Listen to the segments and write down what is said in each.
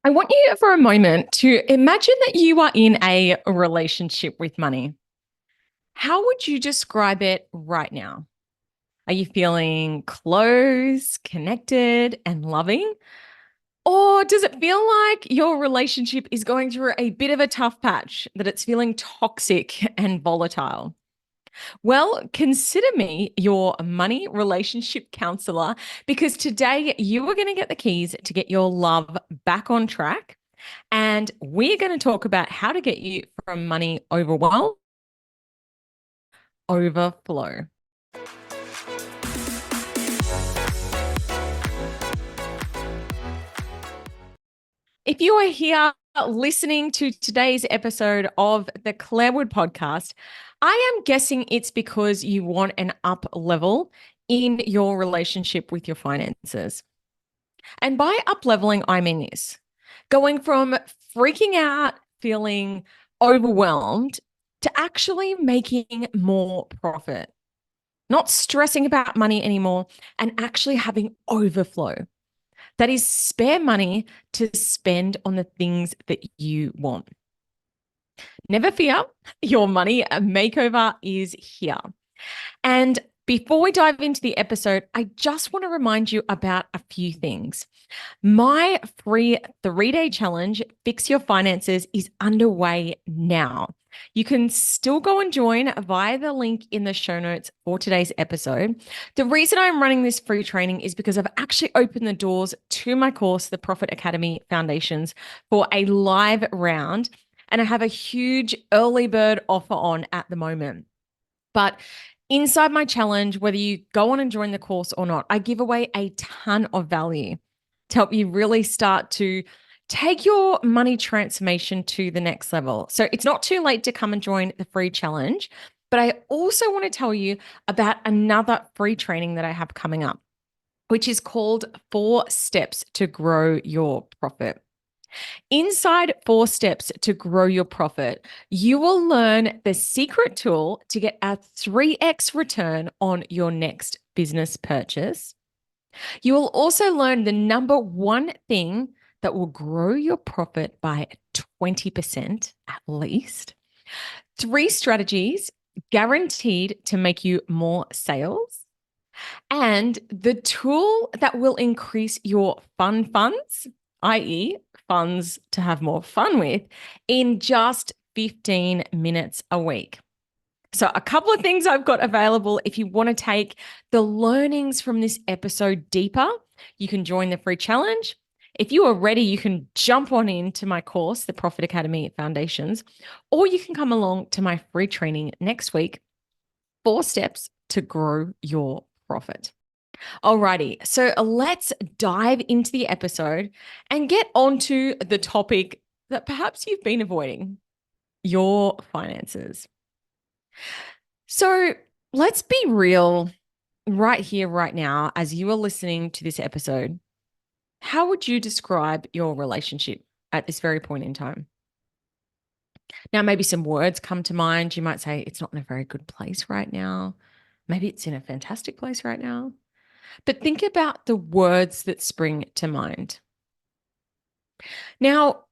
I want you for a moment to imagine that you are in a relationship with money. How would you describe it right now? Are you feeling close, connected, and loving? Or does it feel like your relationship is going through a bit of a tough patch, that it's feeling toxic and volatile? Well, consider me your money relationship counselor because today you are going to get the keys to get your love back on track. And we're going to talk about how to get you from money overwhelm overflow. If you are here listening to today's episode of the Clare podcast, I am guessing it's because you want an up level in your relationship with your finances. And by up leveling, I mean this: going from freaking out, feeling overwhelmed, to actually making more profit, not stressing about money anymore, and actually having overflow. That is spare money to spend on the things that you want. Never fear, your money makeover is here. And before we dive into the episode, I just want to remind you about a few things. My free 3-day challenge, Fix Your Finances, is underway now. You can still go and join via the link in the show notes for today's episode. The reason I'm running this free training is because I've actually opened the doors to my course, the Profit Academy Foundations, for a live round. And I have a huge early bird offer on at the moment. But inside my challenge, whether you go on and join the course or not, I give away a ton of value to help you really start to take your money transformation to the next level. So it's not too late to come and join the free challenge. But I also want to tell you about another free training that I have coming up, which is called 4 Steps to Grow Your Profit. Inside 4 Steps to Grow Your Profit, you will learn the secret tool to get a 3x return on your next business purchase. You will also learn the number one thing that will grow your profit by 20% at least. 3 strategies guaranteed to make you more sales. And the tool that will increase your fun funds, i.e., funds to have more fun with, in just 15 minutes a week. So, a couple of things I've got available if you want to take the learnings from this episode deeper. You can join the free challenge. If you are ready, you can jump on into my course, the Profit Academy Foundations, or you can come along to my free training next week, 4 Steps to Grow Your Profit. Alrighty, so let's dive into the episode and get onto the topic that perhaps you've been avoiding: your finances. So let's be real right here, right now, as you are listening to this episode. How would you describe your relationship at this very point in time? Now, maybe some words come to mind. You might say it's not in a very good place right now. Maybe it's in a fantastic place right now. But think about the words that spring to mind. Now,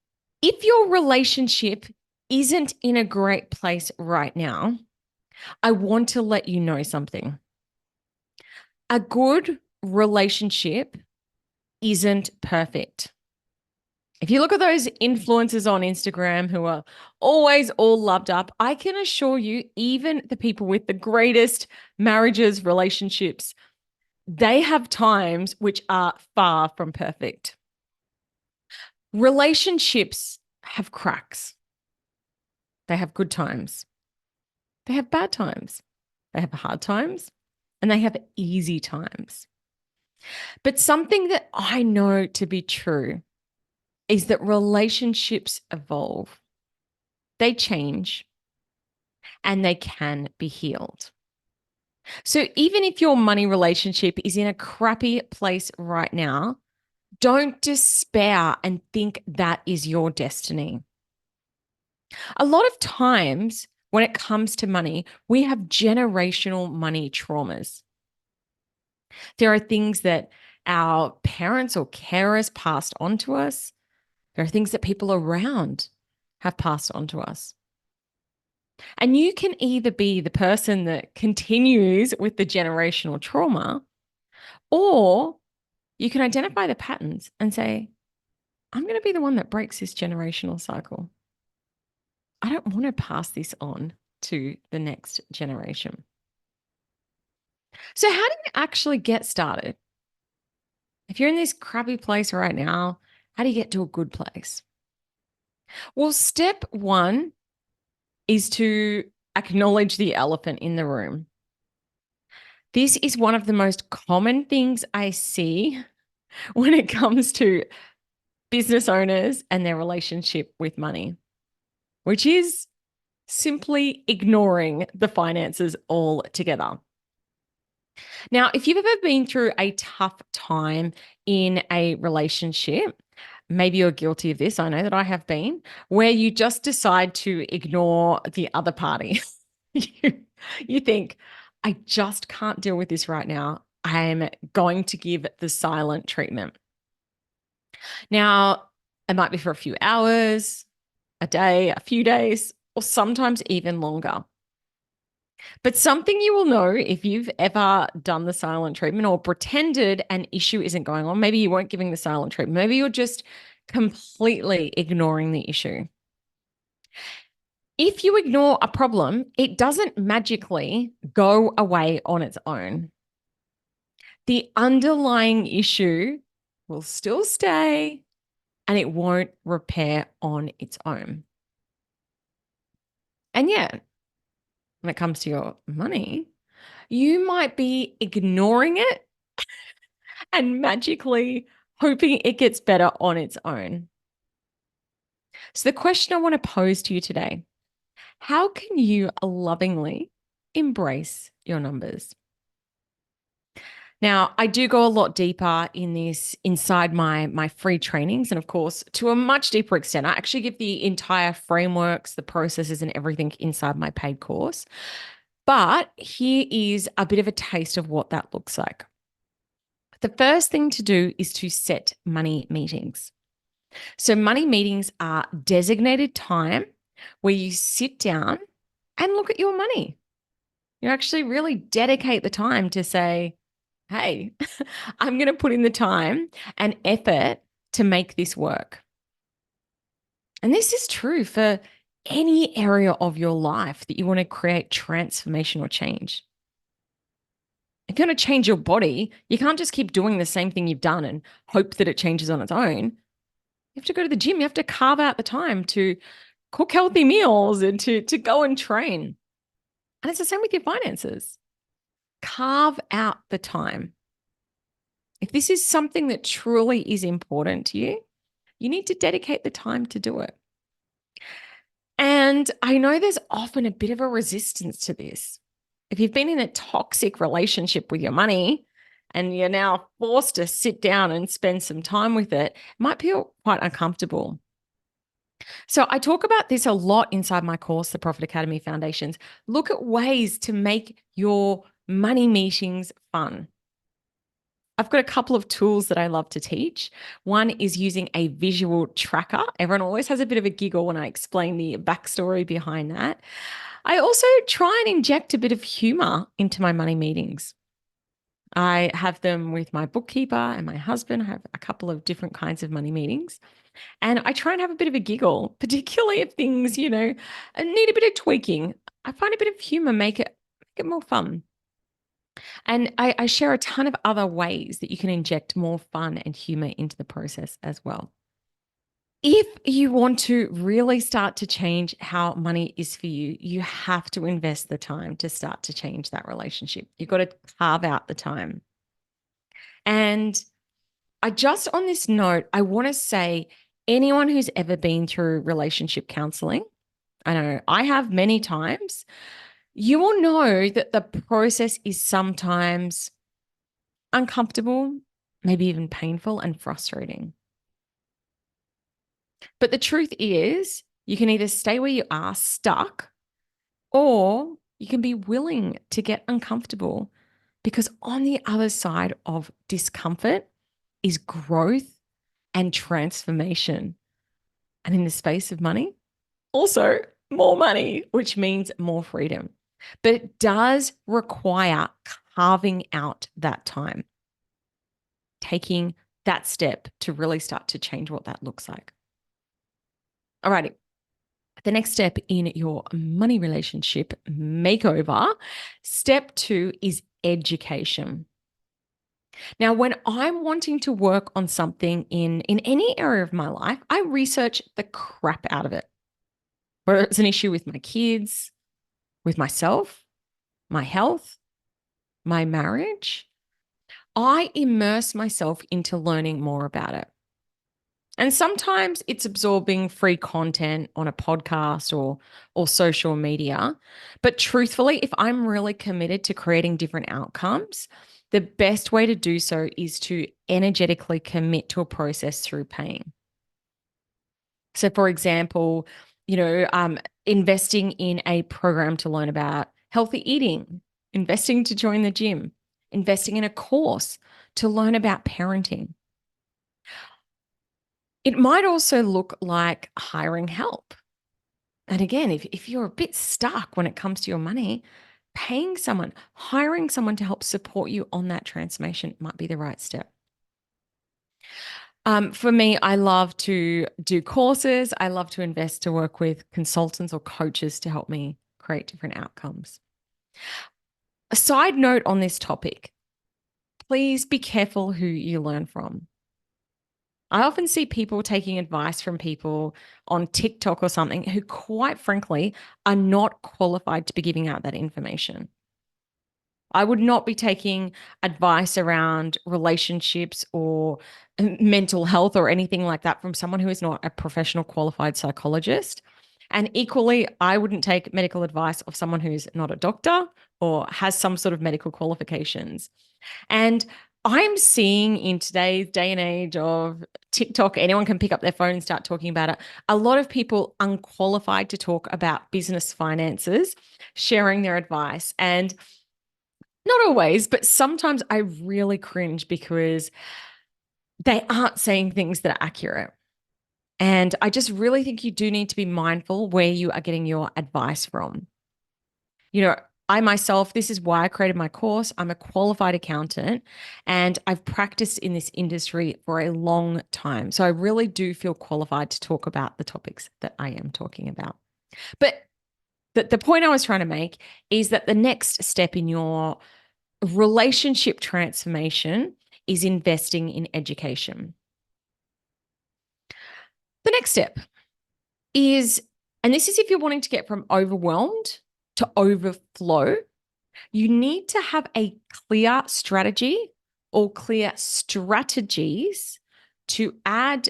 if your relationship isn't in a great place right now, I want to let you know something. A good relationship isn't perfect. If you look at those influencers on Instagram who are always all loved up, I can assure you, even the people with the greatest marriages, relationships, they have times which are far from perfect. Relationships have cracks. They have good times. They have bad times. They have hard times, and they have easy times. But something that I know to be true is that relationships evolve. They change, and they can be healed. So even if your money relationship is in a crappy place right now, don't despair and think that is your destiny. A lot of times when it comes to money, we have generational money traumas. There are things that our parents or carers passed on to us. There are things that people around have passed on to us. And you can either be the person that continues with the generational trauma, or you can identify the patterns and say, I'm going to be the one that breaks this generational cycle. I don't want to pass this on to the next generation. So, how do you actually get started? If you're in this crappy place right now, how do you get to a good place? Well, step one is to acknowledge the elephant in the room. This is one of the most common things I see when it comes to business owners and their relationship with money, which is simply ignoring the finances altogether. Now, if you've ever been through a tough time in a relationship, maybe you're guilty of this. I know that I have been, where you just decide to ignore the other party. you think, I just can't deal with this right now. I'm going to give the silent treatment. Now, it might be for a few hours, a day, a few days, or sometimes even longer. But something you will know if you've ever done the silent treatment or pretended an issue isn't going on, maybe you weren't giving the silent treatment, maybe you're just completely ignoring the issue. If you ignore a problem, it doesn't magically go away on its own. The underlying issue will still stay and it won't repair on its own. And yet, when it comes to your money, you might be ignoring it and magically hoping it gets better on its own. So, the question I want to pose to you today: how can you lovingly embrace your numbers? Now, I do go a lot deeper in this inside my free trainings. And of course, to a much deeper extent, I actually give the entire frameworks, the processes, and everything inside my paid course. But here is a bit of a taste of what that looks like. The first thing to do is to set money meetings. So, money meetings are designated time where you sit down and look at your money. You actually really dedicate the time to say, hey, I'm going to put in the time and effort to make this work. And this is true for any area of your life that you want to create transformational change. If you want to change your body, you can't just keep doing the same thing you've done and hope that it changes on its own. You have to go to the gym. You have to carve out the time to cook healthy meals and to go and train. And it's the same with your finances. Carve out the time. If this is something that truly is important to you, you need to dedicate the time to do it. And I know there's often a bit of a resistance to this. If you've been in a toxic relationship with your money and you're now forced to sit down and spend some time with it, it might feel quite uncomfortable. So I talk about this a lot inside my course, the Profit Academy Foundations. Look at ways to make your money meetings fun. I've got a couple of tools that I love to teach. One is using a visual tracker. Everyone always has a bit of a giggle when I explain the backstory behind that. I also try and inject a bit of humor into my money meetings. I have them with my bookkeeper and my husband. I have a couple of different kinds of money meetings. And I try and have a bit of a giggle, particularly if things, need a bit of tweaking. I find a bit of humor make it more fun. And I share a ton of other ways that you can inject more fun and humor into the process as well. If you want to really start to change how money is for you, you have to invest the time to start to change that relationship. You've got to carve out the time. And on this note, I want to say anyone who's ever been through relationship counseling, I know I have many times, you will know that the process is sometimes uncomfortable, maybe even painful and frustrating. But the truth is, you can either stay where you are stuck, or you can be willing to get uncomfortable, because on the other side of discomfort is growth and transformation. And in the space of money, also more money, which means more freedom. But it does require carving out that time, taking that step to really start to change what that looks like. All righty. The next step in your money relationship makeover, step 2 is education. Now, when I'm wanting to work on something in any area of my life, I research the crap out of it. Whether it's an issue with my kids, with myself, my health, my marriage, I immerse myself into learning more about it. And sometimes it's absorbing free content on a podcast or social media. But truthfully, if I'm really committed to creating different outcomes, the best way to do so is to energetically commit to a process through paying. So, for example, investing in a program to learn about healthy eating, investing to join the gym, investing in a course to learn about parenting. It might also look like hiring help. And again, if you're a bit stuck when it comes to your money, paying someone, hiring someone to help support you on that transformation might be the right step. For me, I love to do courses. I love to invest to work with consultants or coaches to help me create different outcomes. A side note on this topic, please be careful who you learn from. I often see people taking advice from people on TikTok or something who, quite frankly, are not qualified to be giving out that information. I would not be taking advice around relationships or mental health or anything like that from someone who is not a professional qualified psychologist. And equally, I wouldn't take medical advice of someone who's not a doctor or has some sort of medical qualifications. And I'm seeing in today's day and age of TikTok, anyone can pick up their phone and start talking about it. A lot of people unqualified to talk about business finances, sharing their advice. And not always, but sometimes I really cringe because they aren't saying things that are accurate. And I just really think you do need to be mindful where you are getting your advice from. I myself, this is why I created my course. I'm a qualified accountant and I've practiced in this industry for a long time. So I really do feel qualified to talk about the topics that I am talking about. But the point I was trying to make is that the next step in your relationship transformation is investing in education. The next step is, and this is if you're wanting to get from overwhelmed to overflow, you need to have a clear strategy or clear strategies to add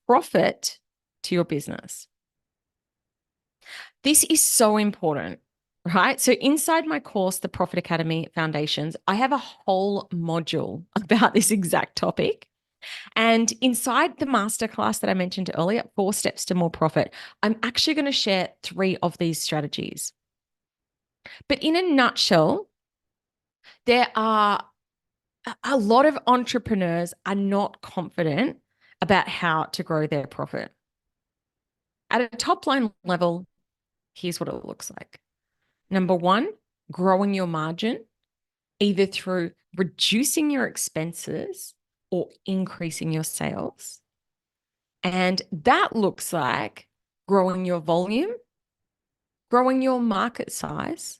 profit to your business. This is so important, right? So inside my course, the Profit Academy Foundations, I have a whole module about this exact topic. And inside the masterclass that I mentioned earlier, 4 Steps to More Profit, I'm actually going to share 3 of these strategies. But in a nutshell, there are a lot of entrepreneurs are not confident about how to grow their profit. At a top line level, here's what it looks like. Number 1, growing your margin, either through reducing your expenses or increasing your sales. And that looks like growing your volume, growing your market size,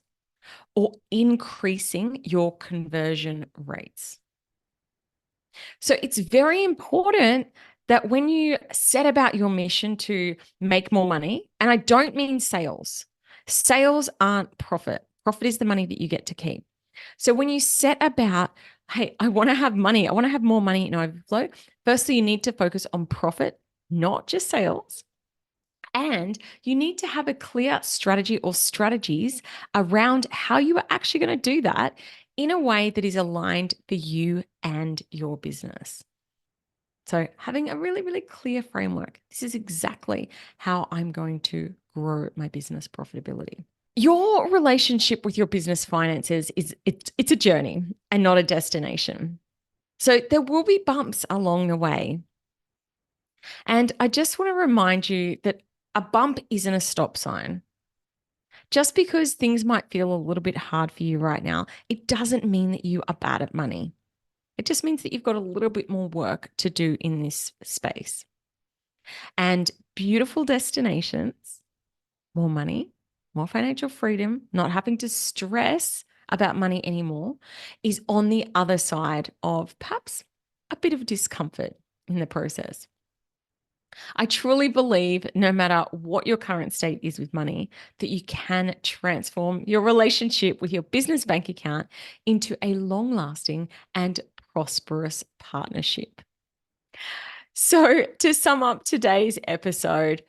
or increasing your conversion rates. So it's very important that when you set about your mission to make more money, and I don't mean sales, sales aren't profit. Profit is the money that you get to keep. So when you set about, hey, I want to have money, I want to have more money in overflow, firstly, you need to focus on profit, not just sales. And you need to have a clear strategy or strategies around how you are actually going to do that in a way that is aligned for you and your business. So having a really, really clear framework. This is exactly how I'm going to grow my business profitability. Your relationship with your business finances it's a journey and not a destination. So there will be bumps along the way. And I just want to remind you that a bump isn't a stop sign. Just because things might feel a little bit hard for you right now, it doesn't mean that you are bad at money. It just means that you've got a little bit more work to do in this space. And beautiful destinations, more money, more financial freedom, not having to stress about money anymore, is on the other side of perhaps a bit of discomfort in the process. I truly believe no matter what your current state is with money, that you can transform your relationship with your business bank account into a long lasting and prosperous partnership. So, to sum up today's episode,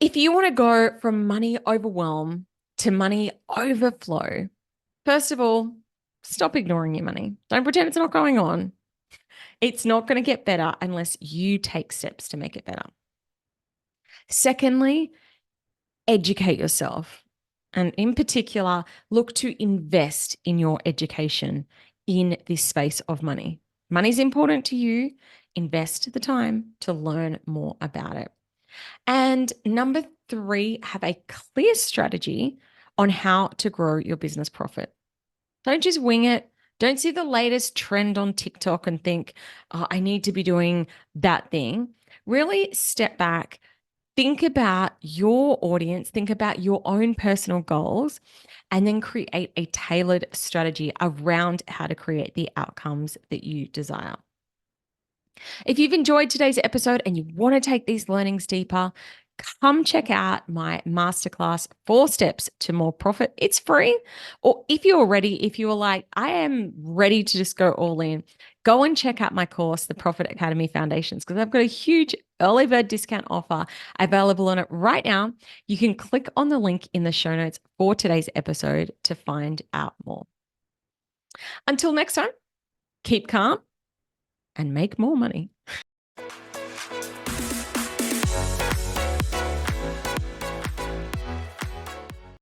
if you want to go from money overwhelm to money overflow, first of all, stop ignoring your money. Don't pretend it's not going on. It's not going to get better unless you take steps to make it better. Secondly, educate yourself. And in particular, look to invest in your education in this space of money. Money's important to you. Invest the time to learn more about it. And number three, have a clear strategy on how to grow your business profit. Don't just wing it. Don't see the latest trend on TikTok and think, oh, I need to be doing that thing. Really step back, think about your audience, think about your own personal goals, and then create a tailored strategy around how to create the outcomes that you desire. If you've enjoyed today's episode and you want to take these learnings deeper, come check out my masterclass, 4 Steps to More Profit. It's free. Or if you're ready, if you're like, I am ready to just go all in, go and check out my course, the Profit Academy Foundations, because I've got a huge early bird discount offer available on it right now. You can click on the link in the show notes for today's episode to find out more. Until next time, keep calm and make more money.